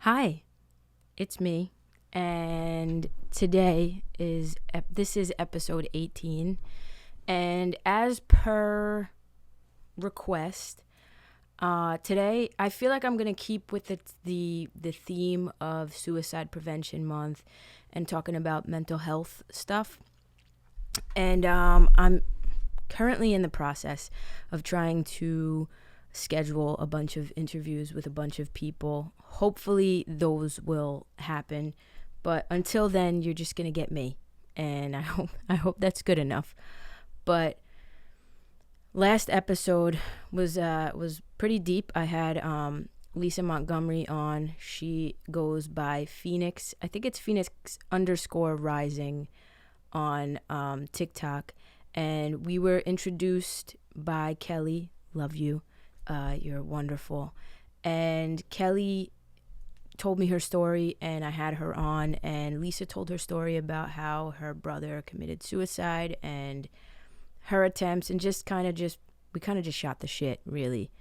Hi, it's me, and this is episode 18, and as per request, today I feel like I'm gonna keep with the theme of Suicide Prevention Month and talking about mental health stuff, and I'm currently in the process of trying to schedule a bunch of interviews with a bunch of people. Hopefully those will happen, but until then you're just going to get me, and I hope that's good enough. But last episode was pretty deep. I had Lisa Montgomery on. She goes by Phoenix. I think it's Phoenix_rising on TikTok, and we were introduced by Kelly. Love you. You're wonderful. And Kelly told me her story, and I had her on, and Lisa told her story about how her brother committed suicide and her attempts, and we kind of just shot the shit, really.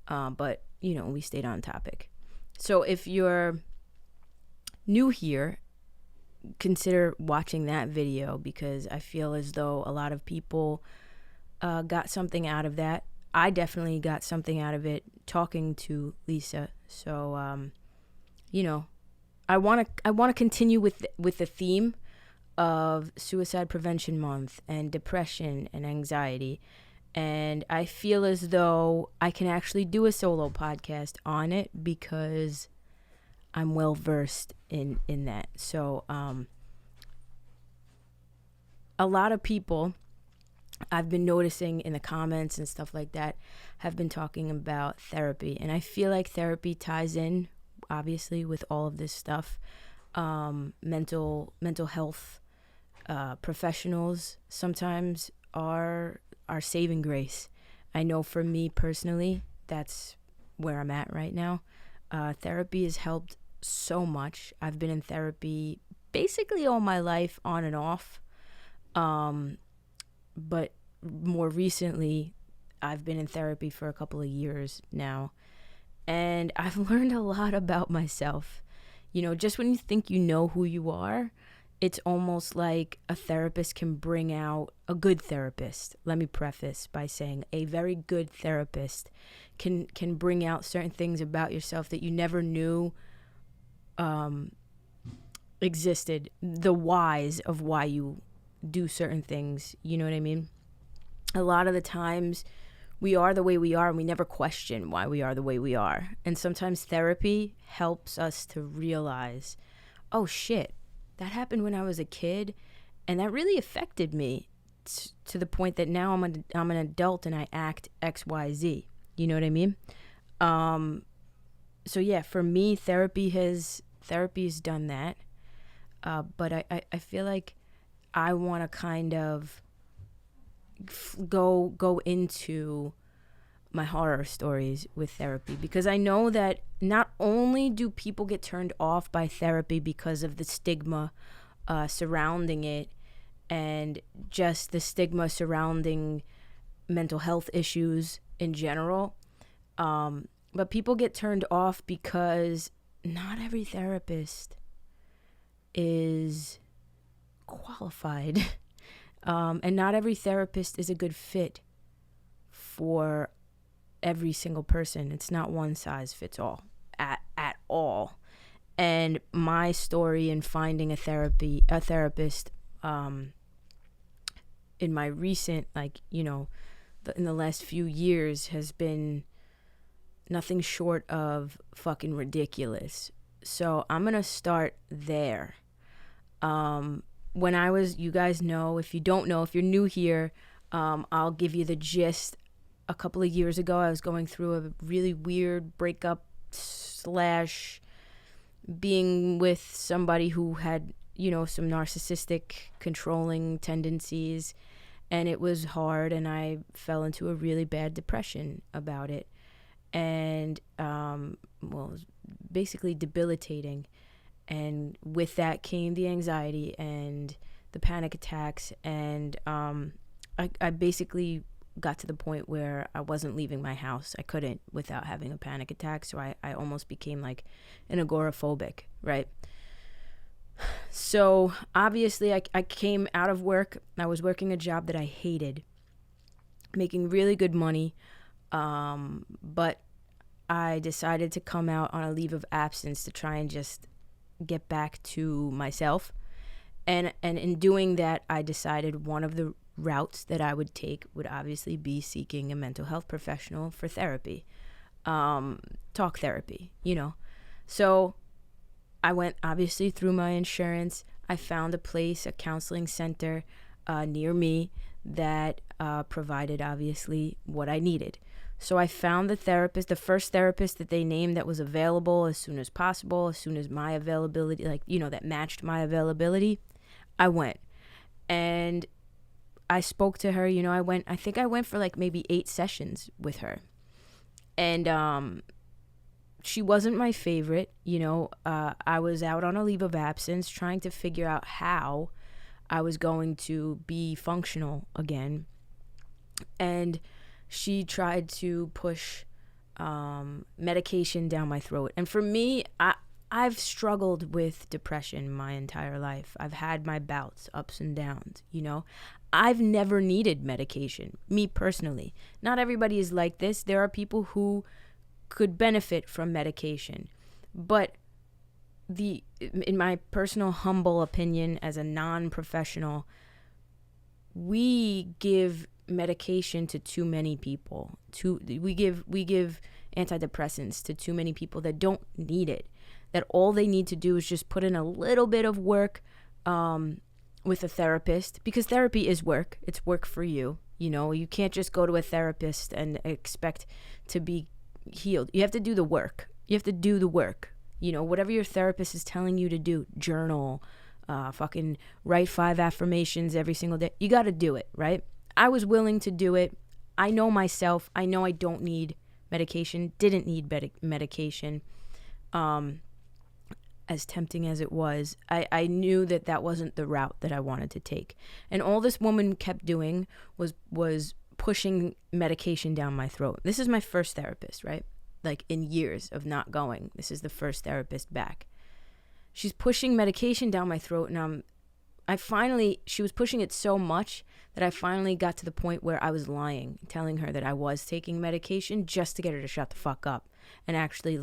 But we stayed on topic. So if you're new here, consider watching that video, because I feel as though a lot of people got something out of that. I definitely got something out of it talking to Lisa. So, I want to continue with the theme of Suicide Prevention Month and depression and anxiety. And I feel as though I can actually do a solo podcast on it because I'm well versed in that. So, a lot of people I've been noticing in the comments and stuff like that have been talking about therapy. And I feel like therapy ties in, obviously, with all of this stuff. Mental health professionals sometimes are saving grace. I know for me personally, that's where I'm at right now. Therapy has helped so much. I've been in therapy basically all my life, on and off. But more recently, I've been in therapy for a couple of years now, and I've learned a lot about myself. Just when you think you know who you are, it's almost like a therapist can bring out a good therapist. Let me preface by saying a very good therapist can bring out certain things about yourself that you never knew existed. The whys of why you do certain things, you know what I mean? A lot of the times we are the way we are and we never question why we are the way we are. And sometimes therapy helps us to realize, oh shit, that happened when I was a kid and that really affected me to the point that now I'm an adult and I act XYZ. You know what I mean? So yeah, for me, therapy's done that. But I feel like I want to kind of go into my horror stories with therapy, because I know that not only do people get turned off by therapy because of the stigma surrounding it and just the stigma surrounding mental health issues in general, but people get turned off because not every therapist is qualified, and not every therapist is a good fit for every single person. It's not one size fits all at all. And my story in finding a therapist in my recent, in the last few years has been nothing short of fucking ridiculous. So I'm gonna start there. You guys know, if you don't know, if you're new here, I'll give you the gist. A couple of years ago, I was going through a really weird breakup / being with somebody who had, some narcissistic controlling tendencies, and it was hard, and I fell into a really bad depression about it. And, it was basically debilitating. And with that came the anxiety and the panic attacks. And I basically got to the point where I wasn't leaving my house. I couldn't without having a panic attack. So I almost became like an agoraphobic, right? So obviously I came out of work. I was working a job that I hated, making really good money. But I decided to come out on a leave of absence to try and just get back to myself. And in doing that, I decided one of the routes that I would take would obviously be seeking a mental health professional for therapy, talk therapy, So I went obviously through my insurance. I found a place, a counseling center near me that provided obviously what I needed. So I found the first therapist that they named that was available as soon as possible, as soon as my availability, that matched my availability. I went and I spoke to her. I think I went for like maybe 8 sessions with her. And she wasn't my favorite. I was out on a leave of absence trying to figure out how I was going to be functional again. And she tried to push medication down my throat. And for me, I've struggled with depression my entire life. I've had my bouts, ups and downs, I've never needed medication, me personally. Not everybody is like this. There are people who could benefit from medication. But in my personal humble opinion as a non-professional, we give medication to too many people. We give antidepressants to too many people that don't need it. That all they need to do is just put in a little bit of work with a therapist, because therapy is work. It's work for you. You can't just go to a therapist and expect to be healed. You have to do the work. Whatever your therapist is telling you to do, journal, fucking write 5 affirmations every single day. You got to do it, right? I was willing to do it. I know myself. I know I don't need medication. Didn't need medication. As tempting as it was, I knew that wasn't the route that I wanted to take. And all this woman kept doing was pushing medication down my throat. This is my first therapist, right? Like in years of not going. This is the first therapist back. She's pushing medication down my throat, and she was pushing it so much that I finally got to the point where I was lying, telling her that I was taking medication just to get her to shut the fuck up and actually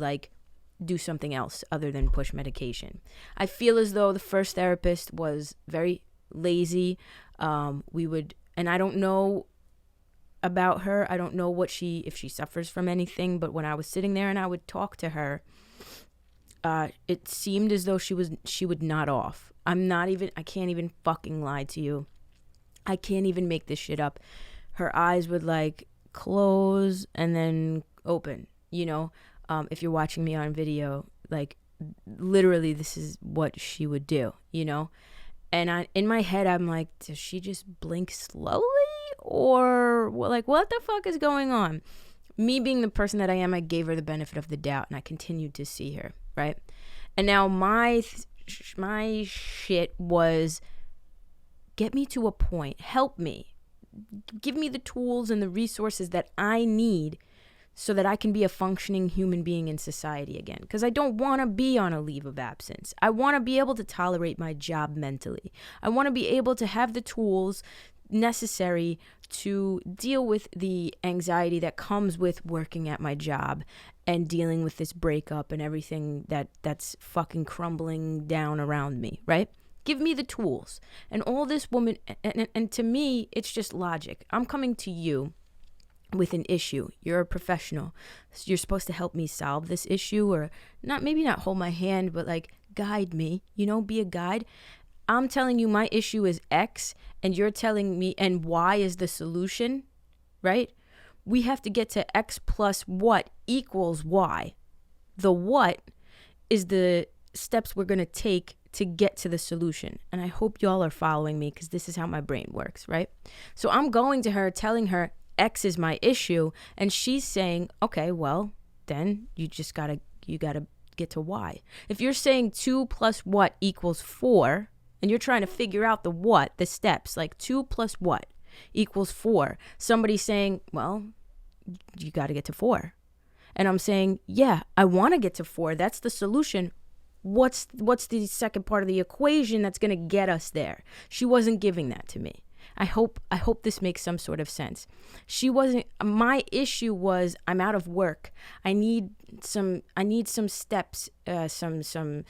do something else other than push medication. I feel as though the first therapist was very lazy. And I don't know about her. I don't know if she suffers from anything, but when I was sitting there and I would talk to her, it seemed as though she would nod off. I can't even fucking lie to you. I can't even make this shit up. Her eyes would close and then open, if you're watching me on video, literally this is what she would do, And in my head, I'm like, does she just blink slowly? Or what the fuck is going on? Me being the person that I am, I gave her the benefit of the doubt and I continued to see her, right? And now my shit was, get me to a point, help me, give me the tools and the resources that I need so that I can be a functioning human being in society again. Because I don't want to be on a leave of absence. I want to be able to tolerate my job mentally. I want to be able to have the tools necessary to deal with the anxiety that comes with working at my job and dealing with this breakup and everything that's fucking crumbling down around me, right? Give me the tools. And all this woman, and to me, it's just logic. I'm coming to you with an issue. You're a professional. So you're supposed to help me solve this issue, or maybe not hold my hand, but guide me, be a guide. I'm telling you my issue is X and you're telling me and Y is the solution, right? We have to get to X plus what equals Y. The what is the steps we're going to take to get to the solution. And I hope y'all are following me, because this is how my brain works, right? So I'm going to her, telling her X is my issue, and she's saying, okay, well, then you gotta get to Y. If you're saying 2 plus what equals 4, and you're trying to figure out the steps, 2 plus what? equals 4. Somebody saying, well, you got to get to 4. And I'm saying, yeah, I want to get to 4. That's the solution. What's the second part of the equation that's going to get us there? She wasn't giving that to me. I hope this makes some sort of sense. She wasn't. My issue was I'm out of work. I need some steps, some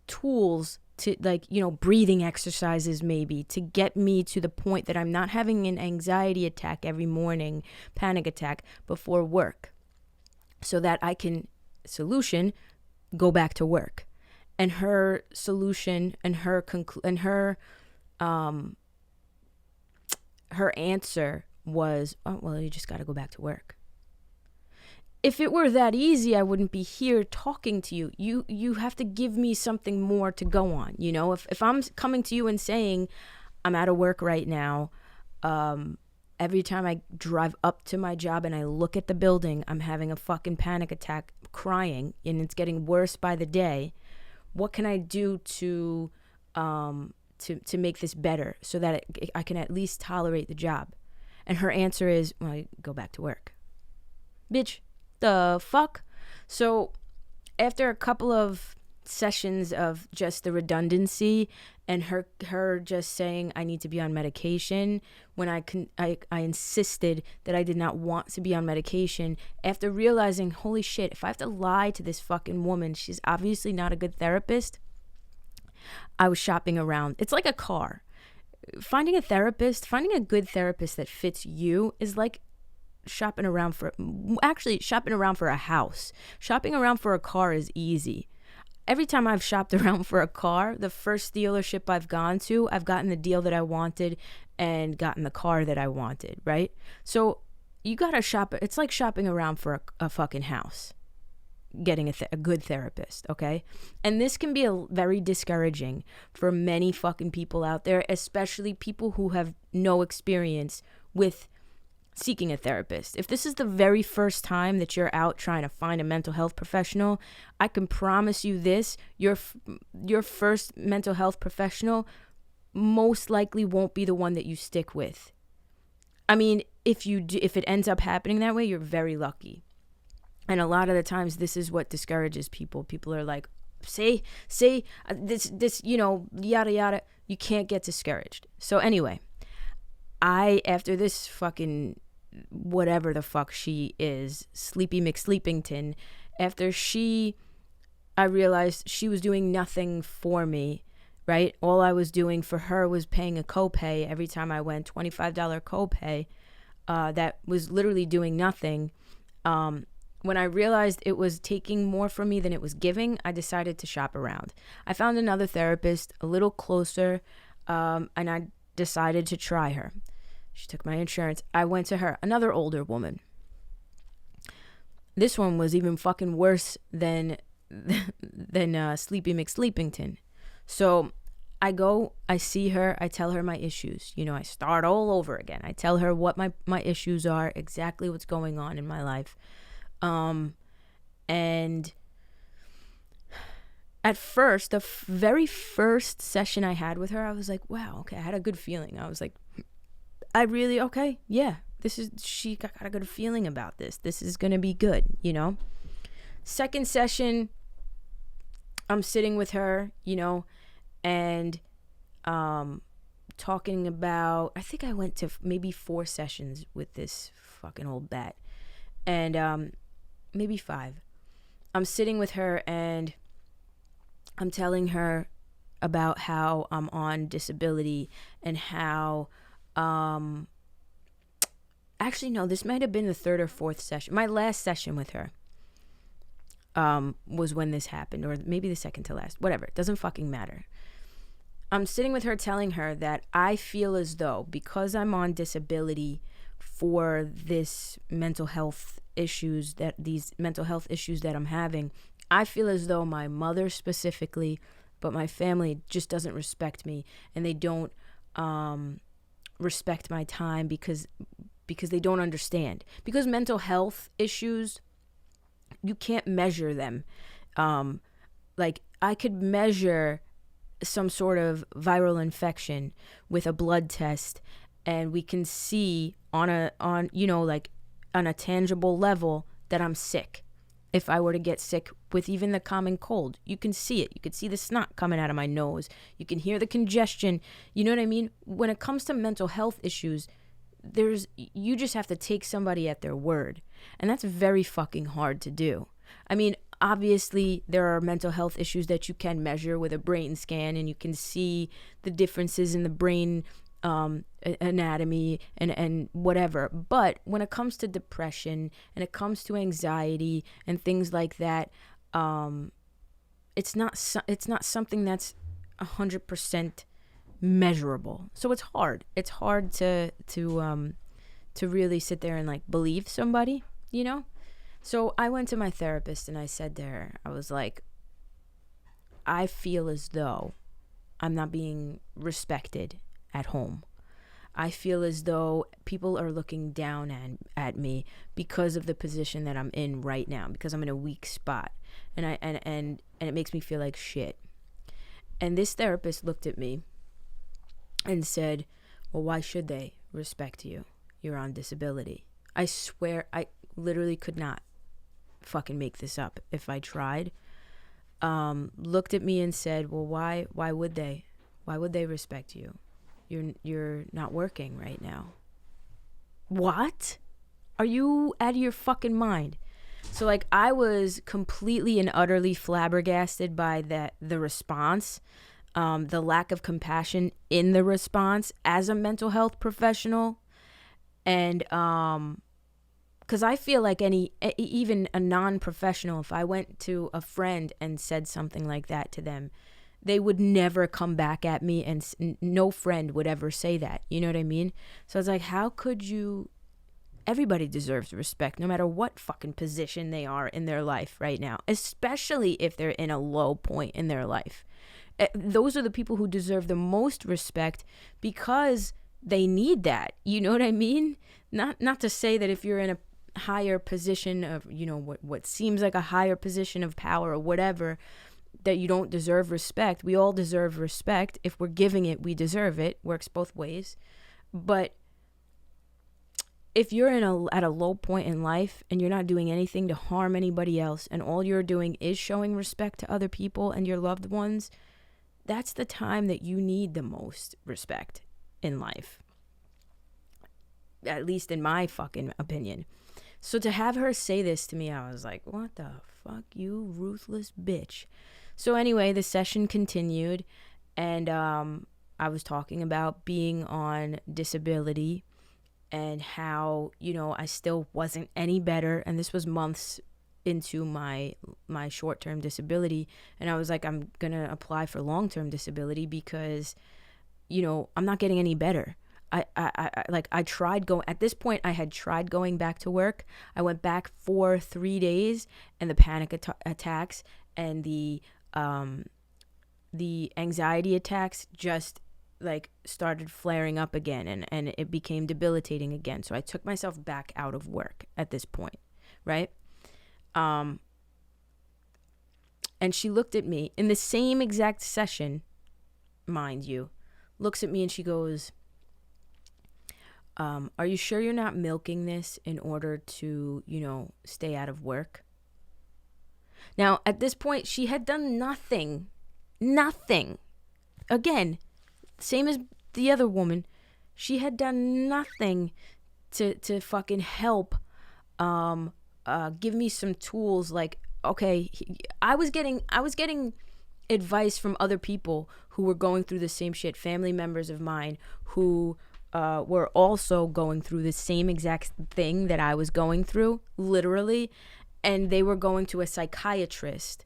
tools to, like, breathing exercises maybe, to get me to the point that I'm not having an anxiety attack every morning, panic attack before work, so that I can go back to work. And her solution and her answer was, oh, well, you just got to go back to work. If it were that easy, I wouldn't be here talking to you. You have to give me something more to go on. If I'm coming to you and saying I'm out of work right now, every time I drive up to my job and I look at the building, I'm having a fucking panic attack, crying, and it's getting worse by the day. What can I do to make this better so that I can at least tolerate the job? And her answer is, well, I go back to work. Bitch, the fuck? So after a couple of sessions of just the redundancy and her just saying I need to be on medication when I insisted that I did not want to be on medication, after realizing, holy shit, if I have to lie to this fucking woman, she's obviously not a good therapist, I was shopping around. It's like a car. Finding a good therapist that fits you is like shopping around for a house. Shopping around for a car is easy. Every time I've shopped around for a car, the first dealership I've gone to, I've gotten the deal that I wanted and gotten the car that I wanted, right? So you gotta shop. It's like shopping around for a fucking house, getting a good therapist, okay? And this can be very discouraging for many fucking people out there, especially people who have no experience with seeking a therapist. If this is the very first time that you're out trying to find a mental health professional, I can promise you this, your first mental health professional most likely won't be the one that you stick with. I mean, if it ends up happening that way, you're very lucky. And a lot of the times this is what discourages people. People are like, say this, yada yada. You can't get discouraged. So anyway, after this fucking whatever the fuck she is, Sleepy McSleepington, I realized she was doing nothing for me, right? All I was doing for her was paying a copay every time I went, $25 copay, that was literally doing nothing. When I realized it was taking more from me than it was giving, I decided to shop around. I found another therapist a little closer, and I decided to try her. She took my insurance. I went to her, another older woman. This one was even fucking worse than Sleepy McSleepington. So I go, I see her, I tell her my issues. I start all over again. I tell her what my issues are, exactly what's going on in my life. And at first, the very first session I had with her, I was like, wow, okay, I had a good feeling. I was like, she got a good feeling about this. This is going to be good, Second session, I'm sitting with her, and talking about, I think I went to maybe 4 sessions with this fucking old bat. And maybe 5. I'm sitting with her and I'm telling her about how I'm on disability and how actually no, this might have been the 3rd or 4th session. My last session with her was when this happened, or maybe the second to last, whatever, it doesn't fucking matter. I'm sitting with her telling her that I feel as though because I'm on disability for these mental health issues that I'm having, I feel as though my mother specifically, but my family just doesn't respect me, and they don't respect my time because they don't understand. Because mental health issues, you can't measure them. Like I could measure some sort of viral infection with a blood test, and we can see on a tangible level that I'm sick. If I were to get sick with even the common cold, you can see it. You can see the snot coming out of my nose. You can hear the congestion. You know what I mean? When it comes to mental health issues, you just have to take somebody at their word. And that's very fucking hard to do. I mean, obviously, there are mental health issues that you can measure with a brain scan, and you can see the differences in the brain anatomy and whatever. But when it comes to depression and it comes to anxiety and things like that, it's not something that's 100% measurable. So it's hard. It's hard to really sit there and like believe somebody, you know? So I went to my therapist and I said to her, I was like, I feel as though I'm not being respected at home. I feel as though people are looking down at me because of the position that I'm in right now, because I'm in a weak spot, and it makes me feel like shit. And this therapist looked at me and said, well, why should they respect you? You're on disability. I swear, I literally could not fucking make this up if I tried. Looked at me and said, well, why would they? Why would they respect you? You're not working right now. What? Are you out of your fucking mind? So like, I was completely and utterly flabbergasted by the response, the lack of compassion in the response as a mental health professional. And because I feel like even a non-professional, if I went to a friend and said something like that to them, they would never come back at me, and no friend would ever say that. You know what I mean? So I was like, how could you? Everybody deserves respect, no matter what fucking position they are in their life right now, especially if they're in a low point in their life. Those are the people who deserve the most respect because they need that. You know what I mean? Not to say that if you're in a higher position of, you know, what seems like a higher position of power or whatever, that you don't deserve respect. We all deserve respect. If we're giving it, we deserve it. Works both ways. But if you're at a low point in life and you're not doing anything to harm anybody else, and all you're doing is showing respect to other people and your loved ones, that's the time that you need the most respect in life. At least in my fucking opinion. So to have her say this to me, I was like, what the fuck, you ruthless bitch. So anyway, the session continued, and I was talking about being on disability and how, you know, I still wasn't any better. And this was months into my short-term disability. And I was like, I'm going to apply for long-term disability because, you know, I'm not getting any better. I tried going, at this point I had tried going back to work. I went back for 3 days, and the panic attacks and the anxiety attacks just like started flaring up again, and it became debilitating again. So I took myself back out of work at this point, right? And she looked at me in the same exact session, mind you, looks at me and she goes, are you sure you're not milking this in order to, you know, stay out of work? Now, at this point, she had done nothing. Again, same as the other woman. She had done nothing to fucking help give me some tools. Like, okay, I was getting advice from other people who were going through the same shit, family members of mine who were also going through the same exact thing that I was going through, literally, and they were going to a psychiatrist,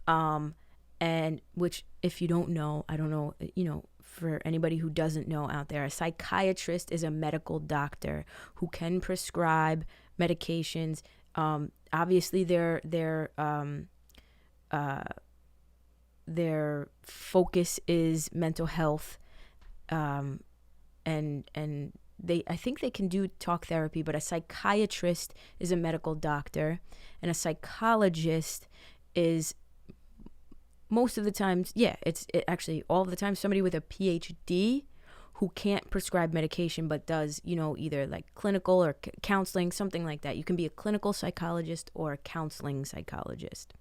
and which, if you don't know, I don't know, you know, for anybody who doesn't know out there, a psychiatrist is a medical doctor who can prescribe medications. Obviously, their focus is mental health, and I think they can do talk therapy, but a psychiatrist is a medical doctor, and a psychologist is most of the times, actually all the time, somebody with a PhD who can't prescribe medication but does, either like clinical or counseling, something like that. You can be a clinical psychologist or a counseling psychologist.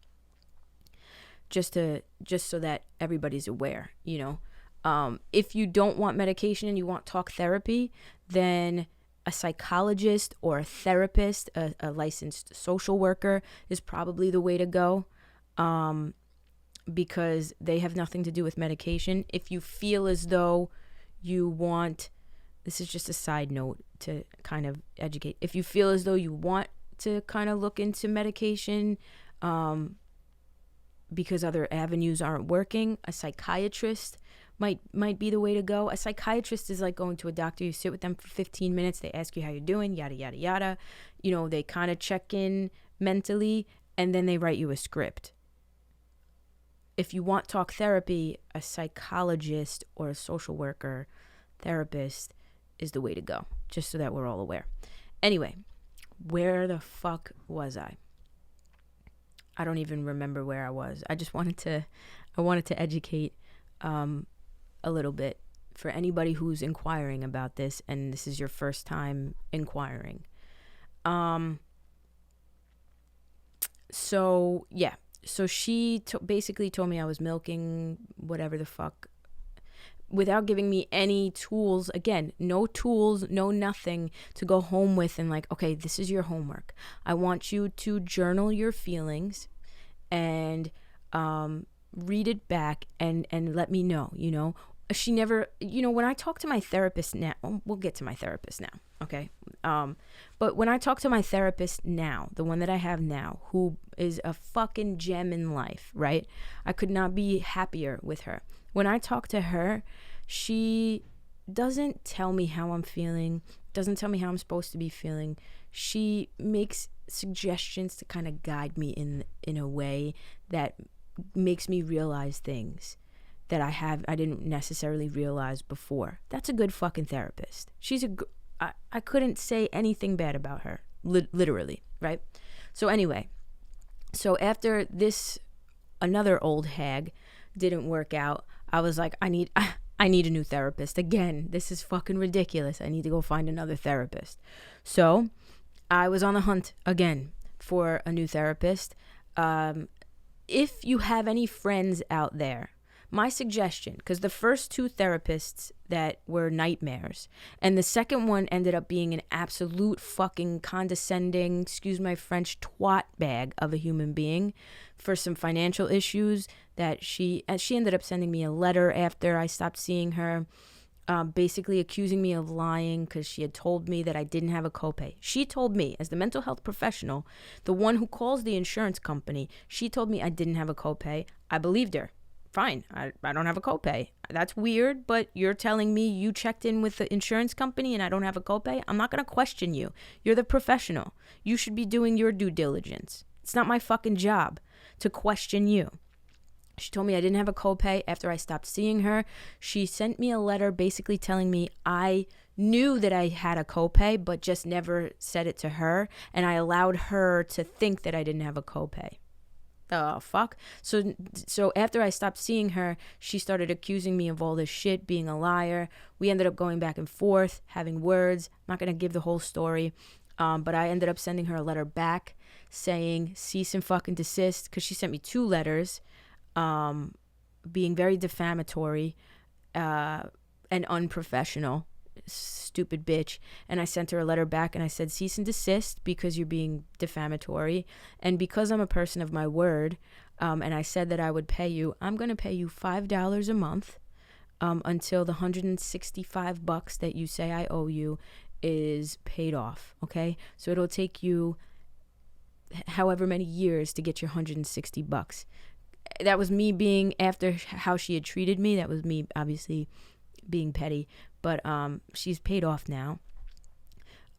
Just so that everybody's aware, if you don't want medication and you want talk therapy, then a psychologist or a therapist, a licensed social worker is probably the way to go, because they have nothing to do with medication. If you feel as though you want, this is just a side note to kind of educate, if you feel as though you want to kind of look into medication, because other avenues aren't working, a psychiatrist might be the way to go. A psychiatrist is like going to a doctor. You sit with them for 15 minutes. They ask you how you're doing, yada, yada, yada. They kind of check in mentally, and then they write you a script. If you want talk therapy, a psychologist or a social worker, therapist is the way to go, just so that we're all aware. Anyway, where the fuck was I? I don't even remember where I was. I wanted to educate a little bit for anybody who's inquiring about this, and this is your first time inquiring. So she basically told me I was milking whatever the fuck, without giving me any tools. Again, no tools, no nothing to go home with and like, okay, this is your homework. I want you to journal your feelings and read it back and let me know, She never, when I talk to my therapist now, we'll get to my therapist now, okay? But when I talk to my therapist now, the one that I have now, who is a fucking gem in life, right? I could not be happier with her. When I talk to her, she doesn't tell me how I'm feeling, doesn't tell me how I'm supposed to be feeling. She makes suggestions to kind of guide me in a way that makes me realize things that I didn't necessarily realize before. That's a good fucking therapist. I couldn't say anything bad about her, literally, right? So anyway, after this, another old hag didn't work out, I was like, I need a new therapist. Again, this is fucking ridiculous. I need to go find another therapist. So I was on the hunt again for a new therapist. If you have any friends out there, my suggestion, because the first two therapists that were nightmares, and the second one ended up being an absolute fucking condescending, excuse my French, twat bag of a human being for some financial issues that she ended up sending me a letter after I stopped seeing her, basically accusing me of lying because she had told me that I didn't have a copay. She told me, as the mental health professional, the one who calls the insurance company, she told me I didn't have a copay. I believed her. Fine, I don't have a copay. That's weird, but you're telling me you checked in with the insurance company and I don't have a copay? I'm not going to question you. You're the professional. You should be doing your due diligence. It's not my fucking job to question you. She told me I didn't have a copay after I stopped seeing her. She sent me a letter basically telling me I knew that I had a copay, but just never said it to her, and I allowed her to think that I didn't have a copay. The fuck? So after I stopped seeing her, she started accusing me of all this shit, being a liar. We ended up going back and forth, having words. I'm not going to give the whole story, but I ended up sending her a letter back saying cease and fucking desist, because she sent me 2 letters being very defamatory and unprofessional. Stupid bitch. And I sent her a letter back and I said cease and desist because you're being defamatory, and because I'm a person of my word, and I said that I would pay you, I'm going to pay you $5 a month until the $165 that you say I owe you is paid off. Okay, so it'll take you however many years to get your $160. That was me being, after how she had treated me, that was me obviously being petty, but she's paid off now.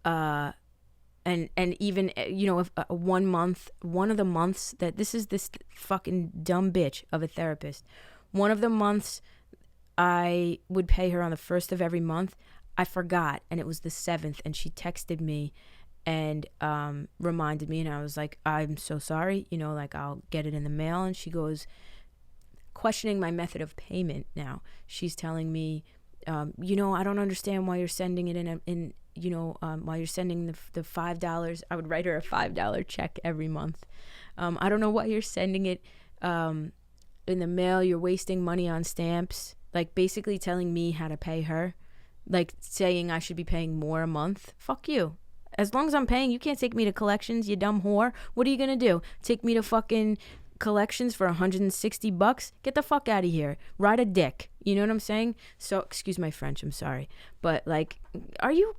And even, if 1 month, one of the months that this fucking dumb bitch of a therapist, one of the months I would pay her on the 1st of every month, I forgot, and it was the 7th, and she texted me and reminded me, and I was like, I'm so sorry, I'll get it in the mail. And she goes, questioning my method of payment now. She's telling me, I don't understand why you're sending it why you're sending the $5. I would write her a $5 check every month. I don't know why you're sending it in the mail. You're wasting money on stamps. Like, basically telling me how to pay her. Like, saying I should be paying more a month. Fuck you. As long as I'm paying, you can't take me to collections, you dumb whore. What are you going to do? Take me to fucking collections for $160? Get the fuck out of here. Ride a dick. You know what I'm saying? So, excuse my French, I'm sorry. But, like, you're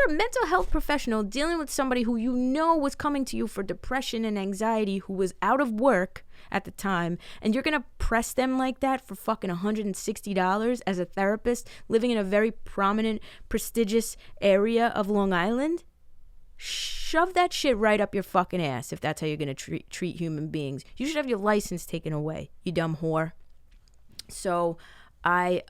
a mental health professional dealing with somebody who you know was coming to you for depression and anxiety, who was out of work at the time, and you're gonna press them like that for fucking $160 as a therapist living in a very prominent, prestigious area of Long Island? Shove that shit right up your fucking ass if that's how you're gonna treat human beings. You should have your license taken away, you dumb whore. So I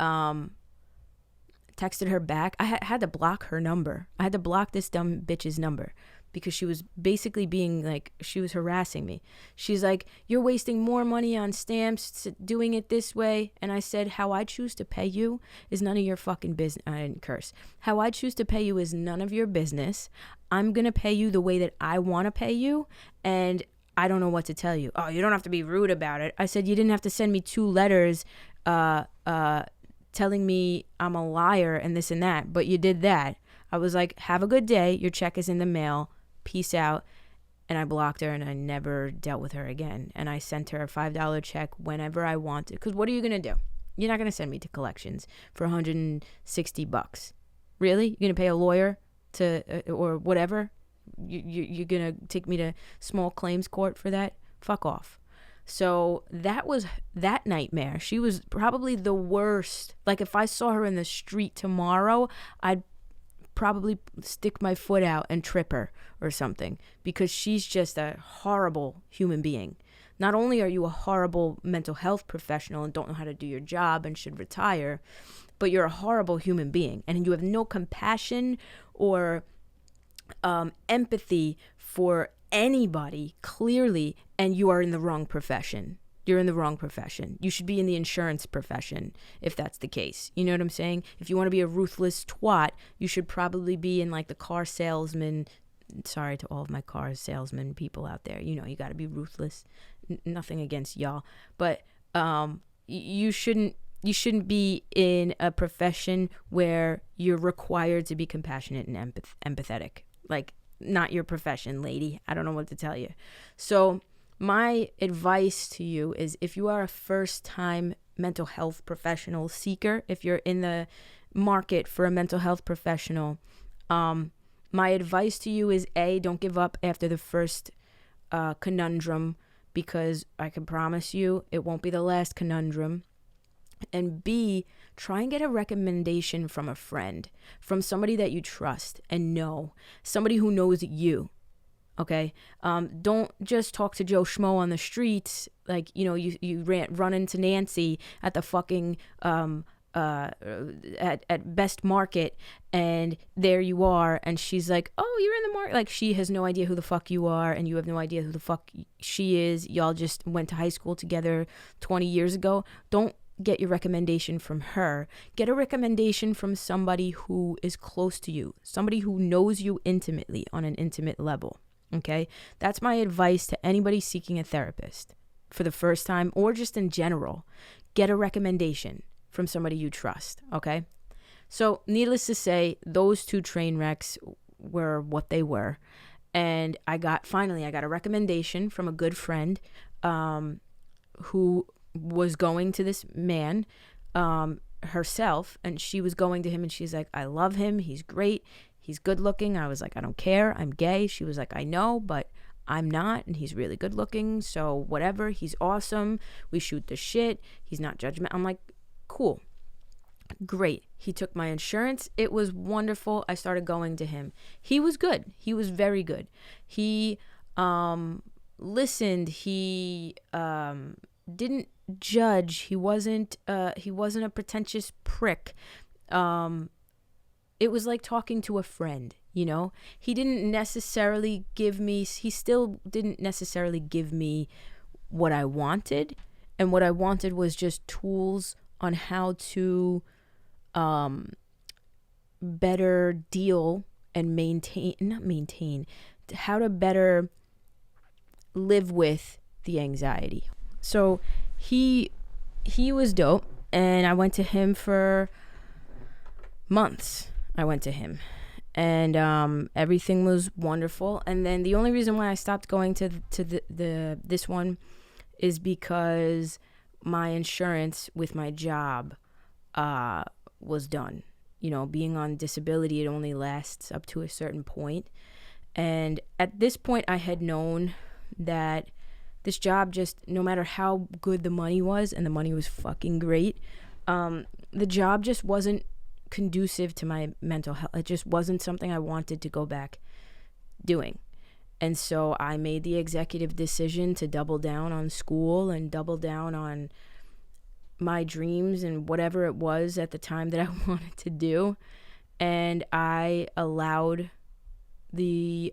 texted her back. I had to block her number. I had to block this dumb bitch's number because she was basically being like, she was harassing me. She's like, you're wasting more money on stamps doing it this way. And I said, how I choose to pay you is none of your fucking business. I didn't curse. How I choose to pay you is none of your business. I'm going to pay you the way that I want to pay you. And I don't know what to tell you. Oh, you don't have to be rude about it. I said, you didn't have to send me 2 letters, telling me I'm a liar and this and that, but you did that. I was like, have a good day. Your check is in the mail. Peace out. And I blocked her and I never dealt with her again. And I sent her a $5 check whenever I wanted. Because what are you going to do? You're not going to send me to collections for $160. Really? You're going to pay a lawyer or whatever? You're going to take me to small claims court for that? Fuck off. So that was that nightmare. She was probably the worst. Like, if I saw her in the street tomorrow, I'd probably stick my foot out and trip her or something, because she's just a horrible human being. Not only are you a horrible mental health professional and don't know how to do your job and should retire, but you're a horrible human being and you have no compassion or empathy for anybody, clearly, and you are in the wrong profession. You're in the wrong profession. You should be in the insurance profession if that's the case. You know what I'm saying? If you want to be a ruthless twat, you should probably be in like the car salesman. Sorry to all of my car salesman people out there. You know, you got to be ruthless. Nothing against y'all, but you shouldn't be in a profession where you're required to be compassionate and empathetic. Like, not your profession, lady. I don't know what to tell you. So my advice to you is, if you are a first-time mental health professional seeker, if you're in the market for a mental health professional, my advice to you is, A, don't give up after the first conundrum, because I can promise you it won't be the last conundrum. And B, try and get a recommendation from a friend, from somebody that you trust and know, somebody who knows you. Okay. Don't just talk to Joe Schmo on the streets. Like, you know, you run into Nancy at the fucking, at Best Market, and there you are. And she's like, oh, you're in the market. Like, she has no idea who the fuck you are. And you have no idea who the fuck she is. Y'all just went to high school together 20 years ago. Don't get your recommendation from her. Get a recommendation from somebody who is close to you, somebody who knows you intimately on an intimate level. Okay, that's my advice to anybody seeking a therapist for the first time or just in general. Get a recommendation from somebody you trust. Okay, so needless to say, those 2 train wrecks were what they were, and I got a recommendation from a good friend who was going to this man herself, and she was going to him, and she's like, I love him, he's great, he's good looking. I was like, I don't care, I'm gay. She was like, I know, but I'm not, and he's really good looking, so whatever, he's awesome, we shoot the shit, he's not judgmental. I'm like, cool, great. He took my insurance, it was wonderful. I started going to him. He was good, he was very good. He listened, he didn't judge, he wasn't a pretentious prick. It was like talking to a friend, you know. He still didn't necessarily give me what I wanted, And what I wanted was just tools on how to better deal and how to better live with the anxiety. So he was dope, and I went to him for months. And everything was wonderful. And then the only reason why I stopped going to this one is because my insurance with my job was done. You know, being on disability, it only lasts up to a certain point. And at this point, I had known that this job, just no matter how good the money was, and the money was fucking great, the job just wasn't conducive to my mental health. It just wasn't something I wanted to go back doing. And so I made the executive decision to double down on school and double down on my dreams and whatever it was at the time that I wanted to do. And I allowed the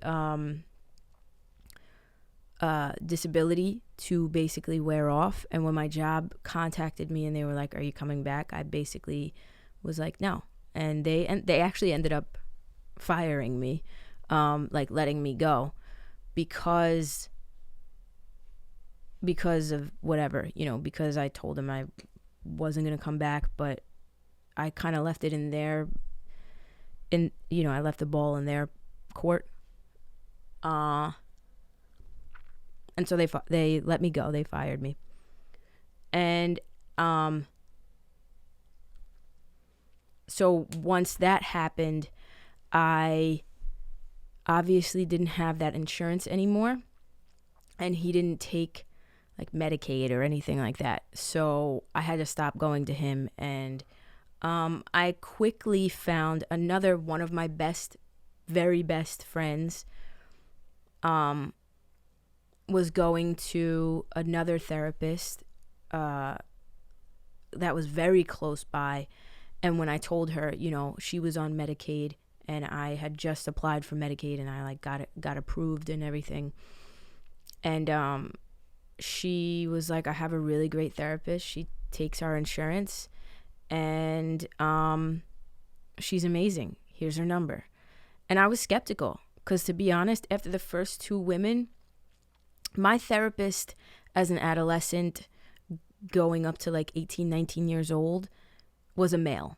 disability to basically wear off. And when my job contacted me and they were like, "Are you coming back?" I basically was like, "No." And they actually ended up firing me, like letting me go because of whatever, you know, because I told them I wasn't going to come back, but I kind of left it in their, I left the ball in their court. And so they let me go. They fired me. And so once that happened, I obviously didn't have that insurance anymore, and he didn't take like Medicaid or anything like that. So I had to stop going to him, and I quickly found another one of my very best friends was going to another therapist that was very close by. And when I told her, you know, she was on Medicaid and I had just applied for Medicaid and I like got approved and everything. And she was like, "I have a really great therapist. She takes our insurance and she's amazing. Here's her number." And I was skeptical because, to be honest, after the first two women, my therapist as an adolescent going up to like 18, 19 years old was a male.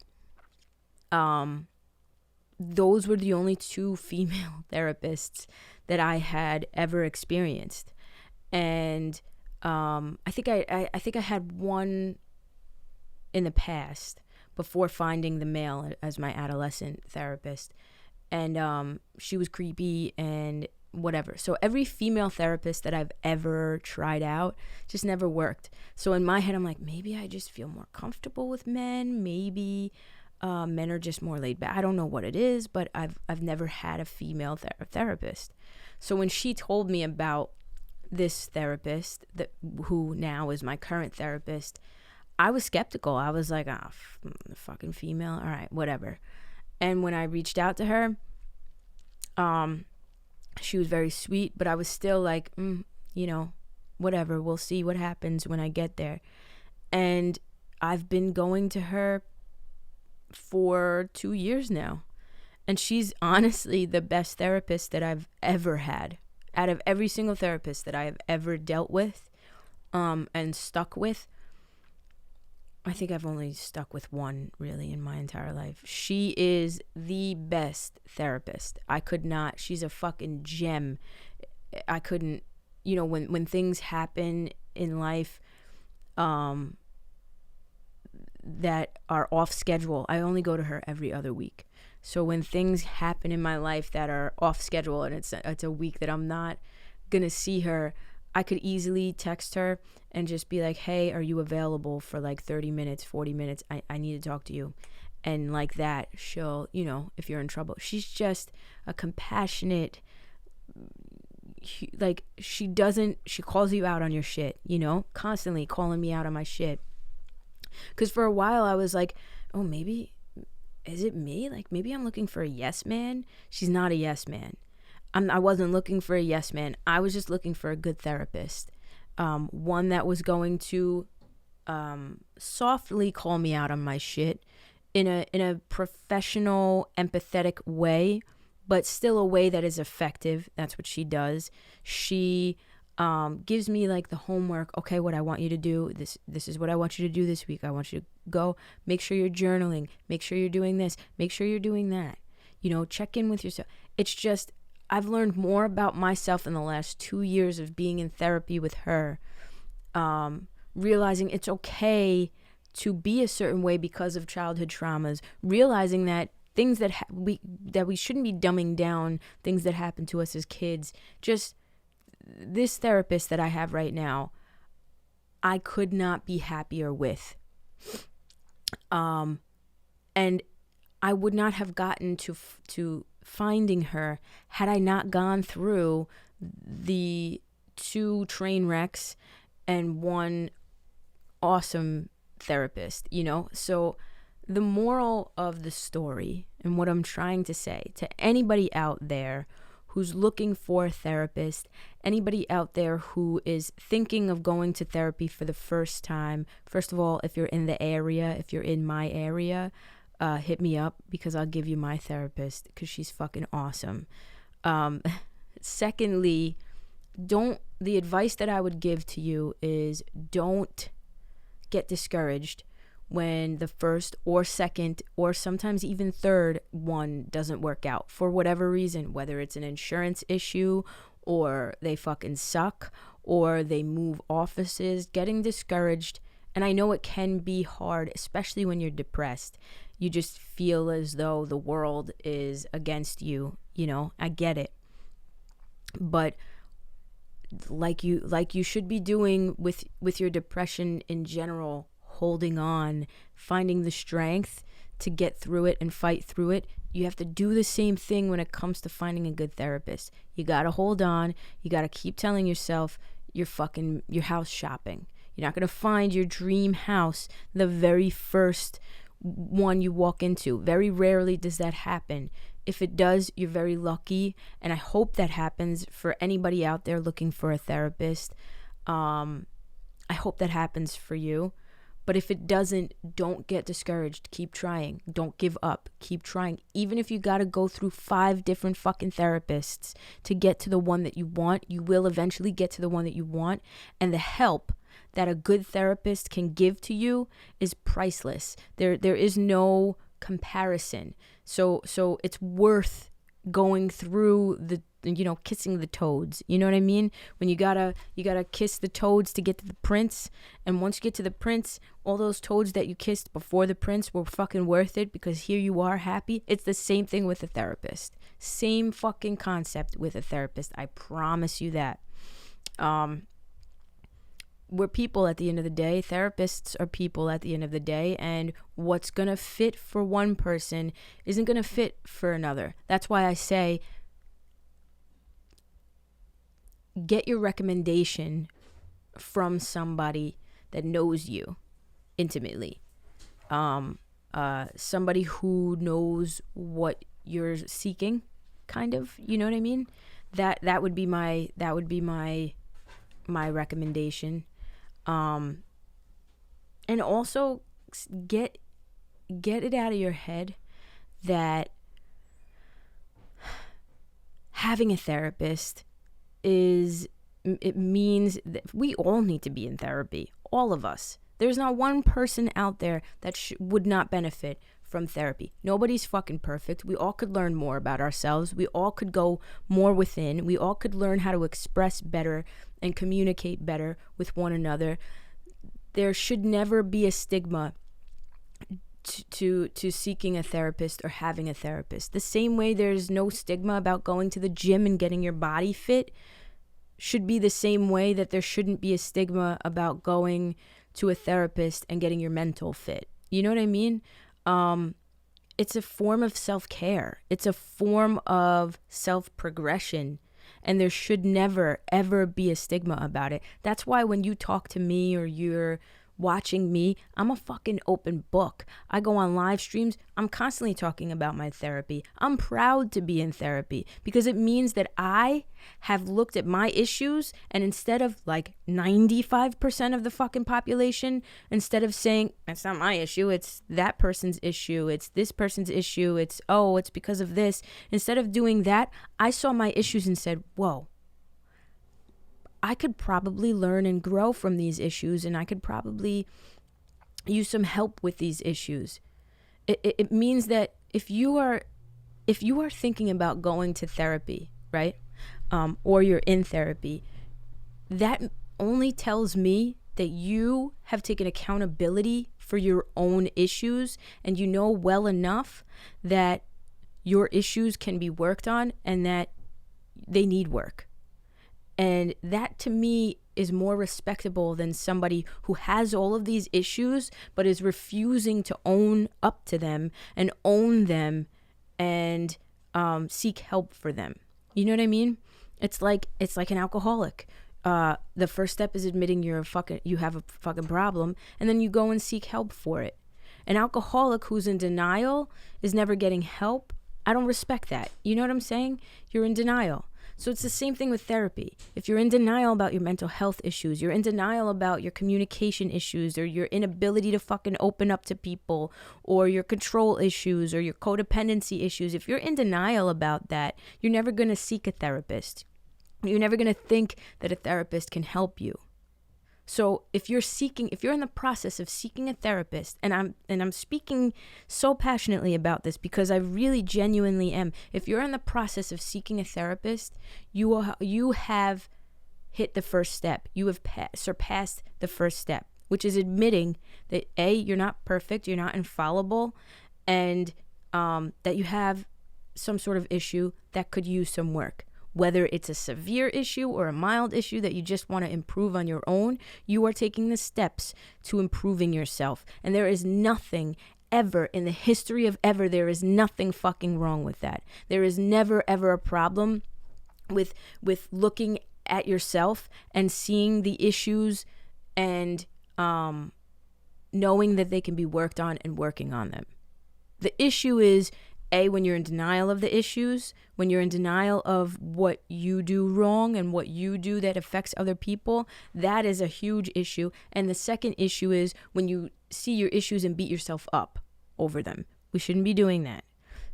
Those were the only two female therapists that I had ever experienced. And I think I had one in the past before finding the male as my adolescent therapist. And she was creepy and whatever. So every female therapist that I've ever tried out just never worked. So in my head, I'm like, maybe I just feel more comfortable with men. Maybe men are just more laid back. I don't know what it is, but I've never had a female therapist. So when she told me about this therapist who now is my current therapist, I was skeptical. I was like, fucking female. All right, whatever. And when I reached out to her, she was very sweet, but I was still like, whatever. We'll see what happens when I get there. And I've been going to her for 2 years now. And she's honestly the best therapist that I've ever had. Out of every single therapist that I have ever dealt with and stuck with, I think I've only stuck with one really in my entire life. She is the best therapist. She's a fucking gem. I couldn't, when things happen in life that are off schedule, I only go to her every other week. So when things happen in my life that are off schedule and it's a week that I'm not going to see her, I could easily text her and just be like, "Hey, are you available for like 30 minutes, 40 minutes? I need to talk to you." And like that, she'll, if you're in trouble. She's just a compassionate, like she calls you out on your shit, constantly calling me out on my shit. Because for a while I was like, oh, maybe, is it me? Like maybe I'm looking for a yes man. She's not a yes man. I wasn't looking for a yes man. I was just looking for a good therapist. One that was going to softly call me out on my shit in a professional, empathetic way, but still a way that is effective. That's what she does. She gives me like the homework. Okay, what I want you to do. This is what I want you to do this week. I want you to go. Make sure you're journaling. Make sure you're doing this. Make sure you're doing that. Check in with yourself. It's just I've learned more about myself in the last 2 years of being in therapy with her. Realizing it's okay to be a certain way because of childhood traumas, realizing that things that we shouldn't be dumbing down, things that happen to us as kids. Just this therapist that I have right now, I could not be happier with. And I would not have gotten to finding her had I not gone through the 2 train wrecks and 1 awesome therapist, So the moral of the story and what I'm trying to say to anybody out there who's looking for a therapist, anybody out there who is thinking of going to therapy for the first time, first of all, if you're in the area, if you're in my area, hit me up because I'll give you my therapist because she's fucking awesome. Secondly, the advice that I would give to you is don't get discouraged when the first or second or sometimes even third one doesn't work out for whatever reason, whether it's an insurance issue or they fucking suck or they move offices. Getting discouraged, and I know it can be hard, especially when you're depressed. You just feel as though the world is against you, I get it. But like you should be doing with your depression in general, holding on, finding the strength to get through it and fight through it, you have to do the same thing when it comes to finding a good therapist. You got to hold on. You got to keep telling yourself you're house shopping. You're not going to find your dream house the very first one you walk into. Very rarely does that happen. If it does, you're very lucky, and I hope that happens for anybody out there looking for a therapist. I hope that happens for you. But if it doesn't, don't get discouraged. Keep trying. Don't give up. Keep trying. Even if you got to go through 5 different fucking therapists to get to the one that you want, you will eventually get to the one that you want. And the help that a good therapist can give to you is priceless. There is no comparison. So it's worth going through the, kissing the toads. You know what I mean? When you gotta kiss the toads to get to the prince. And once you get to the prince, all those toads that you kissed before the prince were fucking worth it because here you are happy. It's the same thing with a therapist. Same fucking concept with a therapist. I promise you that. We're people at the end of the day. Therapists are people at the end of the day, and what's going to fit for one person isn't going to fit for another. That's why I say get your recommendation from somebody that knows you intimately. Somebody who knows what you're seeking, kind of, you know what I mean? That would be my recommendation. And also get it out of your head that having a therapist it means that we all need to be in therapy. All of us. There's not one person out there that would not benefit from therapy. Nobody's fucking perfect. We all could learn more about ourselves. We all could go more within. We all could learn how to express better and communicate better with one another. There should never be a stigma to seeking a therapist or having a therapist. The same way there's no stigma about going to the gym and getting your body fit, should be the same way that there shouldn't be a stigma about going to a therapist and getting your mental fit. You know what I mean? It's a form of self-care. It's a form of self-progression. And there should never, ever be a stigma about it. That's why when you talk to me or you're watching me, I'm a fucking open book. I go on live streams. I'm constantly talking about my therapy. I'm proud to be in therapy because it means that I have looked at my issues, and instead of like 95% of the fucking population, instead of saying, it's not my issue, it's that person's issue, it's this person's issue, it's because of this. Instead of doing that, I saw my issues and said, whoa, I could probably learn and grow from these issues, and I could probably use some help with these issues. It means that if you are thinking about going to therapy, right, or you're in therapy, that only tells me that you have taken accountability for your own issues, and you know well enough that your issues can be worked on and that they need work. And that to me is more respectable than somebody who has all of these issues but is refusing to own up to them and own them and seek help for them. You know what I mean? It's like an alcoholic. The first step is admitting you have a fucking problem, and then you go and seek help for it. An alcoholic who's in denial is never getting help. I don't respect that. You know what I'm saying? You're in denial. So it's the same thing with therapy. If you're in denial about your mental health issues, you're in denial about your communication issues, or your inability to fucking open up to people, or your control issues, or your codependency issues, if you're in denial about that, you're never going to seek a therapist. You're never going to think that a therapist can help you. So if you're in the process of seeking a therapist, and I'm speaking so passionately about this because I really genuinely am. If you're in the process of seeking a therapist, you have hit the first step. You have surpassed the first step, which is admitting that A, you're not perfect, you're not infallible, and that you have some sort of issue that could use some work. Whether it's a severe issue or a mild issue that you just want to improve on your own, you are taking the steps to improving yourself. And there is nothing ever in the history of ever, there is nothing fucking wrong with that. There is never ever a problem with looking at yourself and seeing the issues and knowing that they can be worked on and working on them. The issue is, A, when you're in denial of the issues, when you're in denial of what you do wrong and what you do that affects other people, that is a huge issue. And the second issue is when you see your issues and beat yourself up over them. We shouldn't be doing that.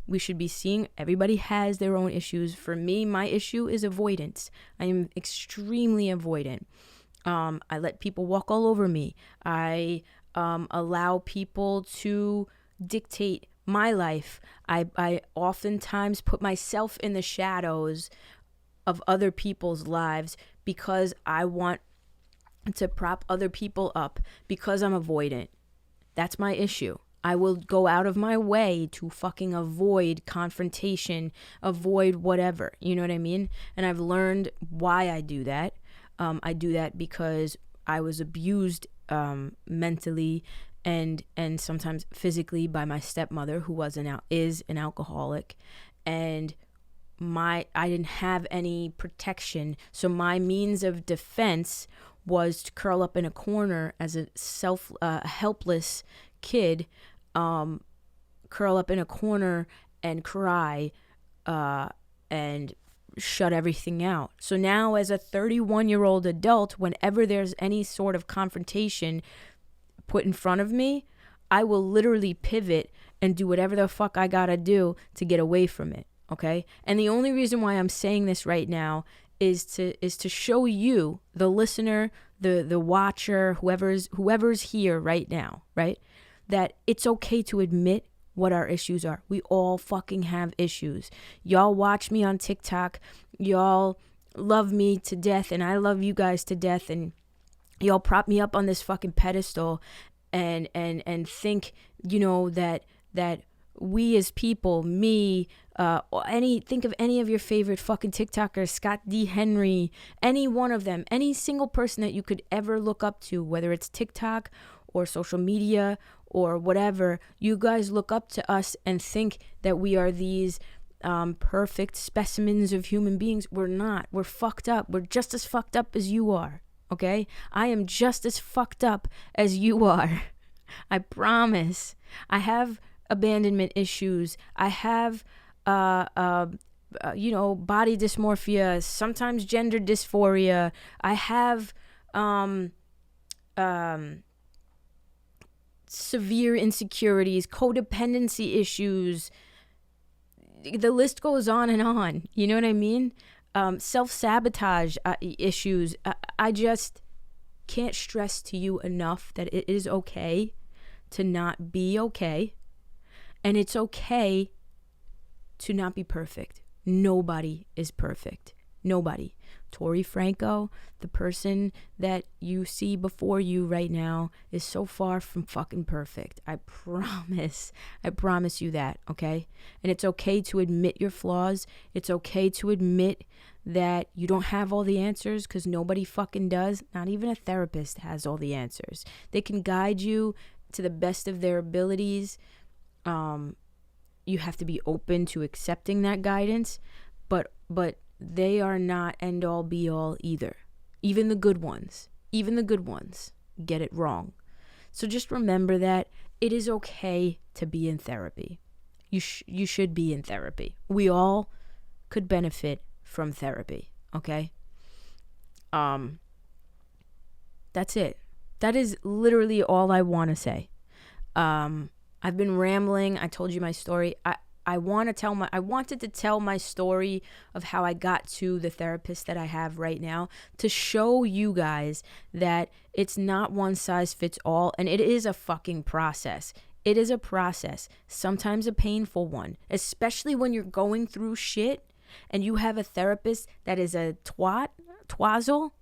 We should be seeing everybody has their own issues. For me, my issue is avoidance. I am extremely avoidant. I let people walk all over me. I allow people to dictate my life. I oftentimes put myself in the shadows of other people's lives because I want to prop other people up because I'm avoidant. That's my issue. I will go out of my way to fucking avoid confrontation, avoid whatever. You know what I mean? And I've learned why I do that. I do that because I was abused mentally and sometimes physically by my stepmother, who is an alcoholic, and I didn't have any protection, so my means of defense was to curl up in a corner as a helpless kid, curl up in a corner and cry, and shut everything out. So now, as a 31-year-old adult, whenever there's any sort of confrontation put in front of me, I will literally pivot and do whatever the fuck I gotta do to get away from it. Okay? And the only reason why I'm saying this right now is to show you, the listener, the watcher, whoever's here right now, right? That it's okay to admit what our issues are. We all fucking have issues. Y'all watch me on TikTok. Y'all love me to death, and I love you guys to death, and y'all prop me up on this fucking pedestal and think, you know, that we as people, me, think of any of your favorite fucking TikTokers, Scott D. Henry, any one of them, any single person that you could ever look up to, whether it's TikTok or social media or whatever, you guys look up to us and think that we are these perfect specimens of human beings. We're not. We're fucked up. We're just as fucked up as you are. okay? I am just as fucked up as you are. I promise. I have abandonment issues. I have, body dysmorphia, sometimes gender dysphoria. I have, severe insecurities, codependency issues. The list goes on and on. You know what I mean? Self-sabotage issues. I just can't stress to you enough that it is okay to not be okay. And it's okay to not be perfect. Nobody is perfect. Nobody. Tori Franco, the person that you see before you right now, is so far from fucking perfect. I promise. I promise you that, okay? And it's okay to admit your flaws. It's okay to admit that you don't have all the answers, because nobody fucking does. Not even a therapist has all the answers. They can guide you to the best of their abilities. You have to be open to accepting that guidance, but they are not end all be all either. Even the good ones get it wrong. So just remember that it is okay to be in therapy. You should be in therapy. We all could benefit from therapy, okay? That's it. That is literally all I want to say. I've been rambling. I told you my story. I wanted to tell my story of how I got to the therapist that I have right now, to show you guys that it's not one size fits all, and it is a fucking process. It is a process, sometimes a painful one, especially when you're going through shit and you have a therapist that is a twazzle.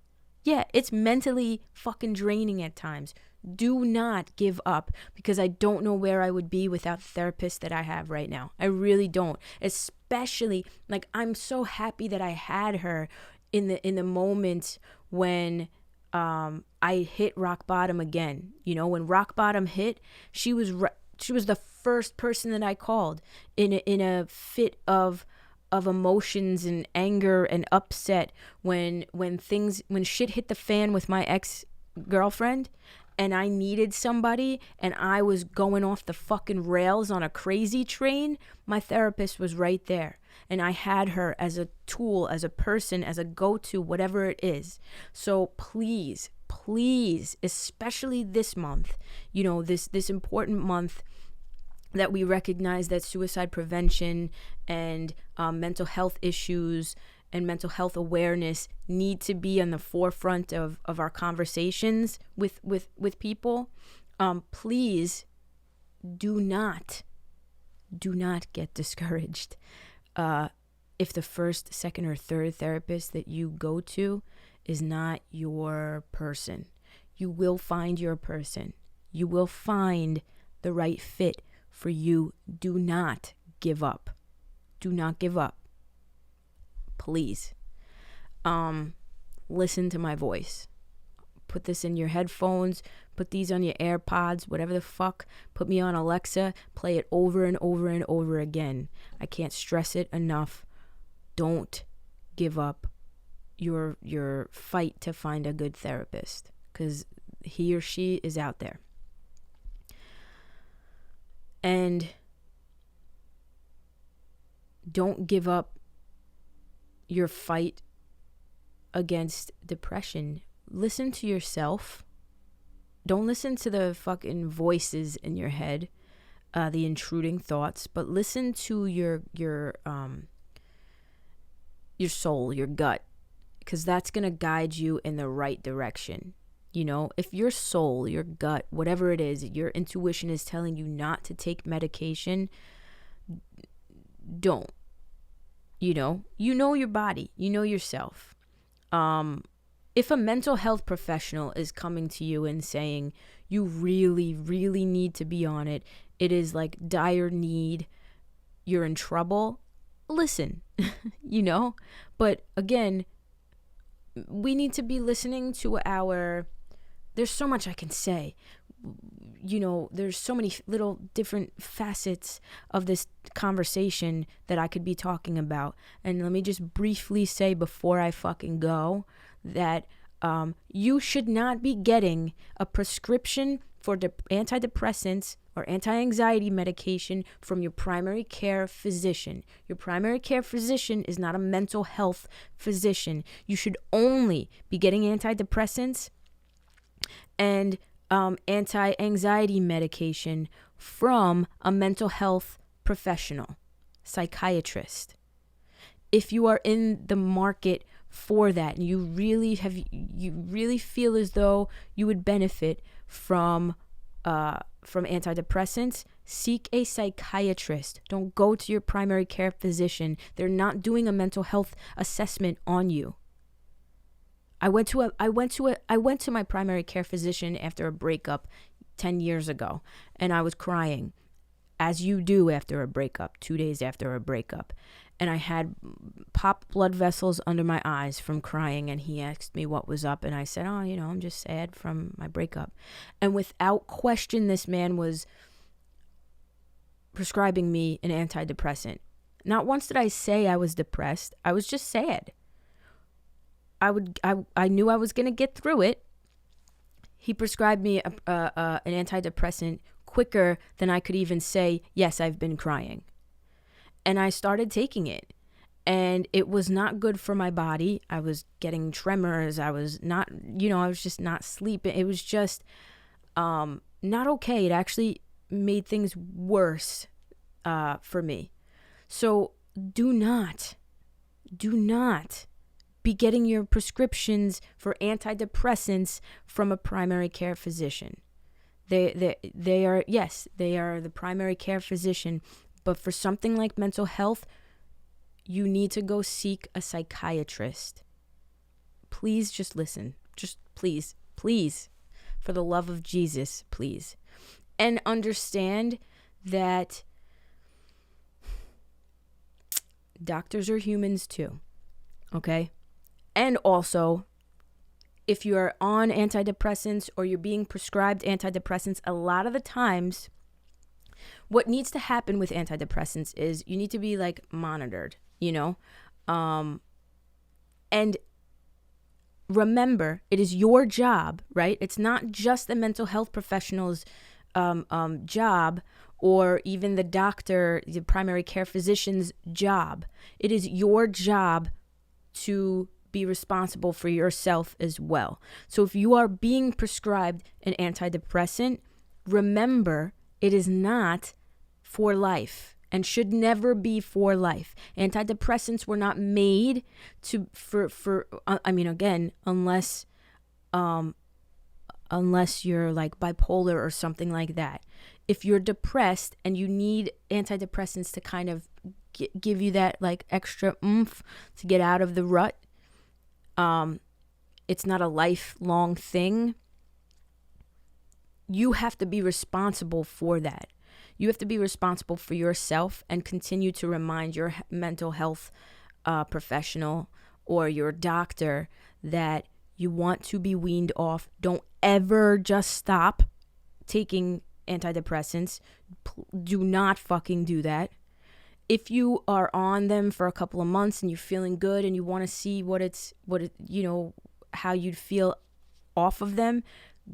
Yeah, it's mentally fucking draining at times. Do not give up, because I don't know where I would be without the therapist that I have right now. I really don't. Especially, like, I'm so happy that I had her in the moment when I hit rock bottom again. You know, when rock bottom hit, she was the first person that I called in a fit of emotions and anger and upset when shit hit the fan with my ex-girlfriend. And I needed somebody, and I was going off the fucking rails on a crazy train. My therapist was right there, and I had her as a tool, as a person, as a go-to, whatever it is. So please, especially this month, you know, this important month that we recognize that suicide prevention and mental health issues and mental health awareness need to be on the forefront of our conversations with people. Please do not get discouraged if the first, second, or third therapist that you go to is not your person. You will find your person. You will find the right fit for you. Do not give up. Do not give up. Please. Listen to my voice. Put this in your headphones. Put these on your AirPods, whatever the fuck. Put me on Alexa. Play it over and over and over again. I can't stress it enough. Don't give up your fight to find a good therapist, because he or she is out there. And don't give up your fight against depression. Listen to yourself. Don't listen to the fucking voices in your head, the intruding thoughts, but listen to your soul, your gut, because that's going to guide you in the right direction. You know, if your soul, your gut, whatever it is, your intuition is telling you not to take medication, don't. You know your body, you know yourself. If a mental health professional is coming to you and saying you really, really need to be on it, it is like dire need, you're in trouble, listen, you know? But again, we need to be listening to there's so much I can say. You know, there's so many little different facets of this conversation that I could be talking about. And let me just briefly say before I fucking go that You should not be getting a prescription for antidepressants or anti-anxiety medication from your primary care physician. Your primary care physician is not a mental health physician. You should only be getting antidepressants and anti-anxiety medication from a mental health professional, psychiatrist. If you are in the market for that and you really feel as though you would benefit from antidepressants, seek a psychiatrist. Don't go to your primary care physician. They're not doing a mental health assessment on you. I went to my primary care physician after a breakup 10 years ago, and I was crying, as you do after a breakup, 2 days after a breakup. And I had popped blood vessels under my eyes from crying, and he asked me what was up, and I said, I'm just sad from my breakup. And without question, this man was prescribing me an antidepressant. Not once did I say I was depressed. I was just sad. I knew I was going to get through it. He prescribed me an antidepressant quicker than I could even say, yes, I've been crying. And I started taking it, and it was not good for my body. I was getting tremors. I was just not sleeping. It was just not okay. It actually made things worse for me. So do not be getting your prescriptions for antidepressants from a primary care physician. They are the primary care physician. But for something like mental health, you need to go seek a psychiatrist. Please just listen. Just please, for the love of Jesus, please. And understand that doctors are humans too, okay? And also, if you're on antidepressants or you're being prescribed antidepressants, a lot of the times, what needs to happen with antidepressants is you need to be monitored, and remember, it is your job, right? It's not just the mental health professional's job, or even the doctor, the primary care physician's job. It is your job to be responsible for yourself as well. So if you are being prescribed an antidepressant, remember, it is not for life and should never be for life. Antidepressants were not made unless you're bipolar or something like that. If you're depressed and you need antidepressants to kind of give you that extra oomph to get out of the rut, it's not a lifelong thing. You have to be responsible for that. You have to be responsible for yourself and continue to remind your mental health professional or your doctor that you want to be weaned off. Don't ever just stop taking antidepressants. Do not fucking do that. If you are on them for a couple of months and you're feeling good and you want to see how you'd feel off of them,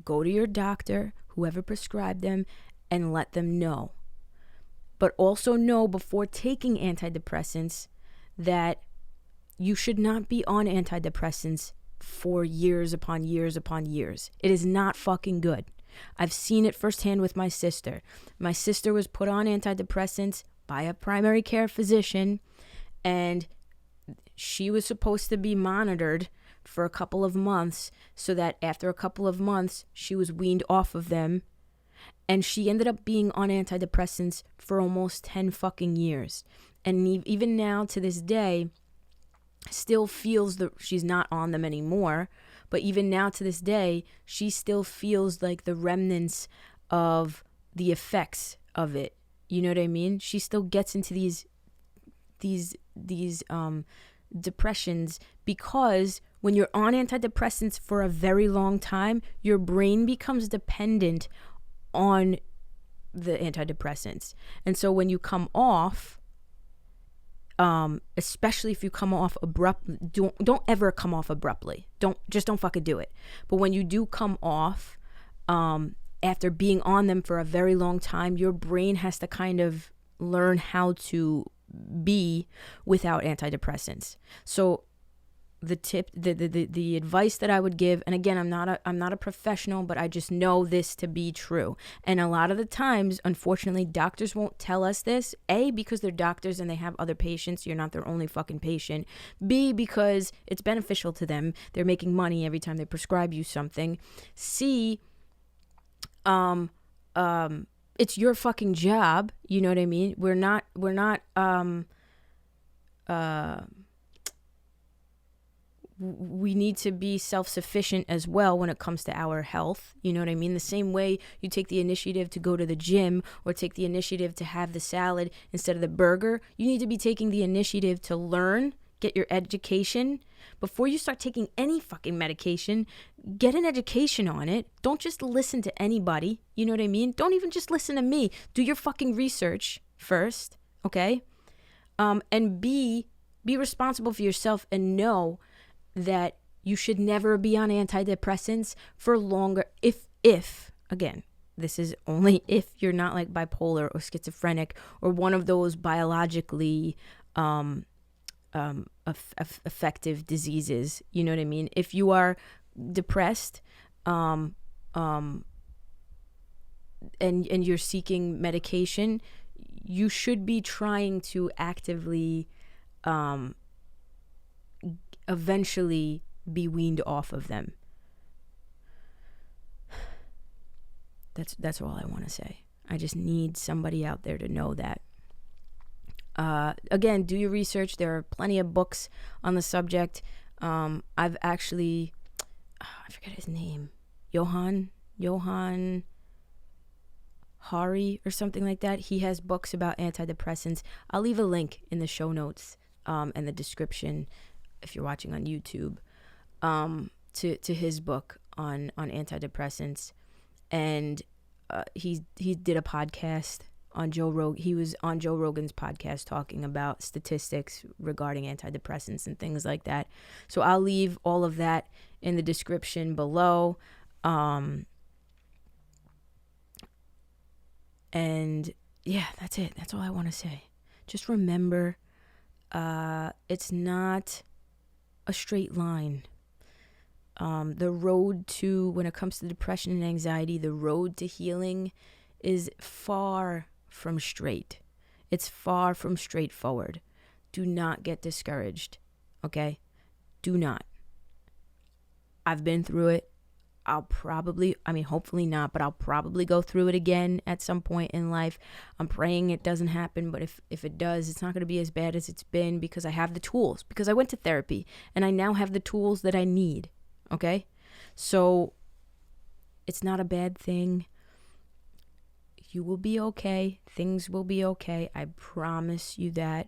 go to your doctor, whoever prescribed them, and let them know. But also know before taking antidepressants that you should not be on antidepressants for years upon years upon years. It is not fucking good. I've seen it firsthand with my sister. My sister was put on antidepressants by a primary care physician, and she was supposed to be monitored for a couple of months so that after a couple of months she was weaned off of them, and she ended up being on antidepressants for almost 10 fucking years. And even now to this day still feels that she's not on them anymore, but even now to this day she still feels the remnants of the effects of it. You know what I mean? She still gets into these depressions because when you're on antidepressants for a very long time, your brain becomes dependent on the antidepressants. And so when you come off, especially if you come off abrupt. Don't ever come off abruptly. Don't fucking do it. But when you do come off, after being on them for a very long time, your brain has to kind of learn how to be without antidepressants. So the advice that I would give, and again, I'm not a professional, but I just know this to be true. And a lot of the times, unfortunately, doctors won't tell us this. A, because they're doctors and they have other patients. You're not their only fucking patient. B, because it's beneficial to them. They're making money every time they prescribe you something. C, it's your fucking job. You know what I mean? We're not we need to be self-sufficient as well when it comes to our health. You know what I mean? The same way you take the initiative to go to the gym or take the initiative to have the salad instead of the burger, you need to be taking the initiative to learn, get your education. Before you start taking any fucking medication, get an education on it. Don't just listen to anybody. You know what I mean? Don't even just listen to me. Do your fucking research first, okay? And be responsible for yourself and know that you should never be on antidepressants for longer. If again, this is only if you're not like bipolar or schizophrenic or one of those biologically effective diseases. You know what I mean? If you are depressed, and you're seeking medication, you should be trying to actively eventually be weaned off of them. That's all I want to say. I just need somebody out there to know that. Again, do your research. There are plenty of books on the subject. I've actually, I forget his name, Johan Hari or something like that. He has books about antidepressants. I'll leave a link in the show notes and the description if you're watching on YouTube to his book on antidepressants. And he did a podcast on Joe Rogan. He was on Joe Rogan's podcast talking about statistics regarding antidepressants and things like that. So I'll leave all of that in the description below. And yeah, that's it. That's all I want to say. Just remember, it's not a straight line. The road to, when it comes to depression and anxiety, the road to healing is far from straight. It's far from straightforward. Do not get discouraged, okay? Do not. I've been through it. Hopefully not, but I'll probably go through it again at some point in life. I'm praying it doesn't happen, but if it does, it's not going to be as bad as it's been because I have the tools, because I went to therapy and I now have the tools that I need, okay? So it's not a bad thing. You will be okay. Things will be okay. I promise you that.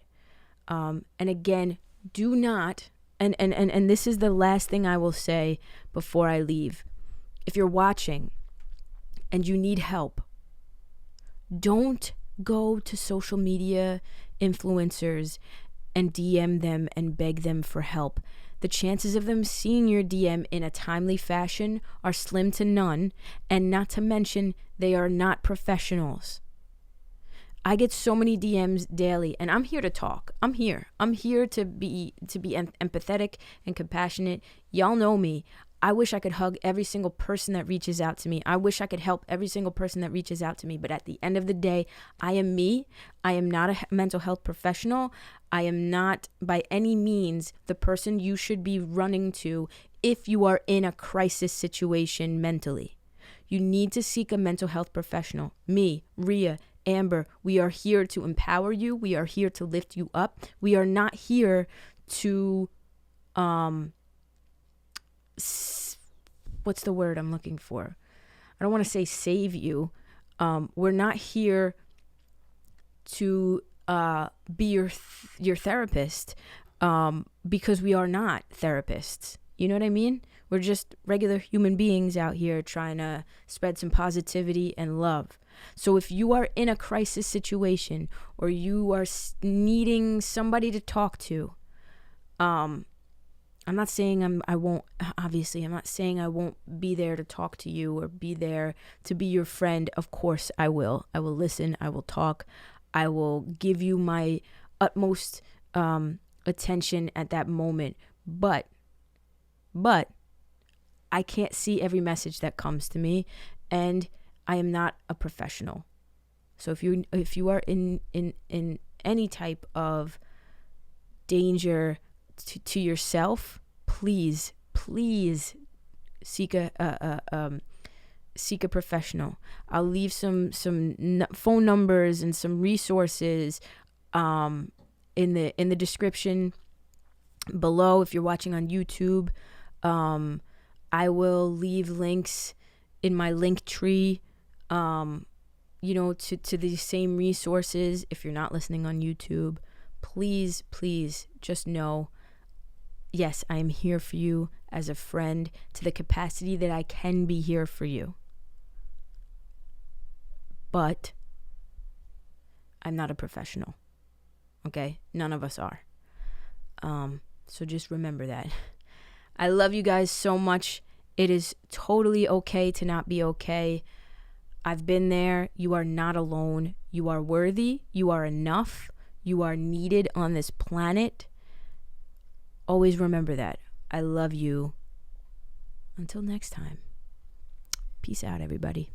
And again, do not, and this is the last thing I will say before I leave. If you're watching and you need help, don't go to social media influencers and DM them and beg them for help. The chances of them seeing your DM in a timely fashion are slim to none, and not to mention they are not professionals. I get so many DMs daily, and I'm here to talk. I'm here to be empathetic and compassionate. Y'all know me. I wish I could hug every single person that reaches out to me. I wish I could help every single person that reaches out to me. But at the end of the day, I am me. I am not a mental health professional. I am not by any means the person you should be running to if you are in a crisis situation mentally. You need to seek a mental health professional. Me, Rhea, Amber, we are here to empower you. We are here to lift you up. We are not here to what's the word I'm looking for? I don't want to say save you. We're not here to be your therapist because we are not therapists. You know what I mean? We're just regular human beings out here trying to spread some positivity and love. So if you are in a crisis situation or you are needing somebody to talk to, I'm not saying I won't be there to talk to you or be there to be your friend. Of course I will. I will listen. I will talk. I will give you my utmost attention at that moment. But I can't see every message that comes to me, and I am not a professional. So if you are in any type of danger to yourself, please seek a professional. I'll leave some phone numbers and some resources in the description below. If you're watching on YouTube, I will leave links in my link tree, to these same resources. If you're not listening on YouTube, please just know, yes, I am here for you as a friend to the capacity that I can be here for you. But I'm not a professional. Okay? None of us are. So just remember that. I love you guys so much. It is totally okay to not be okay. I've been there. You are not alone. You are worthy. You are enough. You are needed on this planet. Always remember that. I love you. Until next time. Peace out, everybody.